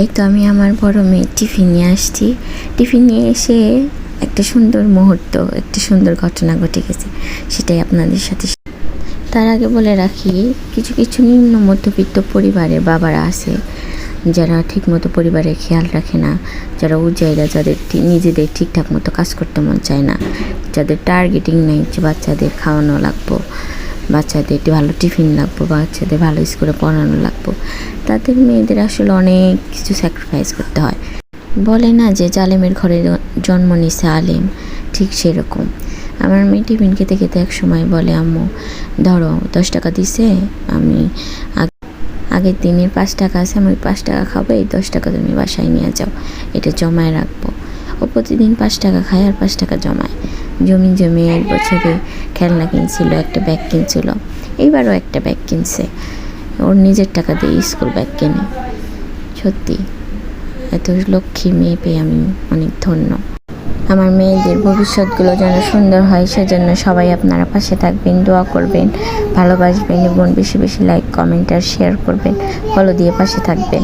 এই তো আমি আমার বড় মেয়ে টিফিন নিয়ে আসছি। টিফিন নিয়ে এসে একটা সুন্দর মুহূর্ত, একটা সুন্দর ঘটনা ঘটে গেছে, সেটাই আপনাদের সাথে। তার আগে বলে রাখি, কিছু কিছু নিম্ন মধ্যবিত্ত পরিবারের বাবারা আছে যারা ঠিকমতো পরিবারের খেয়াল রাখে না, যারা উজাইরা, যাদের নিজেদের ঠিকঠাক মতো কাজ করতে মন চায় না, যাদের টার্গেটিং নেই যে বাচ্চাদের খাওয়ানো লাগবো, বাচ্চাদের ভালো টিফিন লাগবো, বাচ্চাদের ভালো স্কুলে পড়ানো লাগবো, তাদের মেয়েদের আসলে অনেক কিছু স্যাক্রিফাইস করতে হয়। বলে না যে জালেমের ঘরে জন্ম নিছে আলেম, ঠিক সেরকম। আমার মেয়ে টিফিন খেতে খেতে এক সময় বলে, আম্মু ধরো 10 টাকা দিছে, আমি আগের দিনের 5 টাকা আছে, আমি 5 টাকা খাবো, এই 10 টাকা তুমি বাসায় নিয়ে যাও, এটা জমায় রাখবো। ও প্রতিদিন 5 টাকা খায় আর 5 টাকা জমায়, জমি এক বছরে খেলনা কিনছিল, একটা ব্যাগ কিনছিল, এইবারও একটা ব্যাগ কিনছে, ওর নিজের টাকা দিয়ে স্কুল ব্যাগ কেনে। সত্যি এত লক্ষ্মী মেয়ে পেয়ে আমি অনেক ধন্য। আমার মেয়েদের ভবিষ্যৎগুলো যেন সুন্দর হয়, সেজন্য সবাই আপনারা পাশে থাকবেন, দোয়া করবেন, ভালোবাসবেন এবং বেশি বেশি লাইক, কমেন্ট আর শেয়ার করবেন, ফলো দিয়ে পাশে থাকবেন।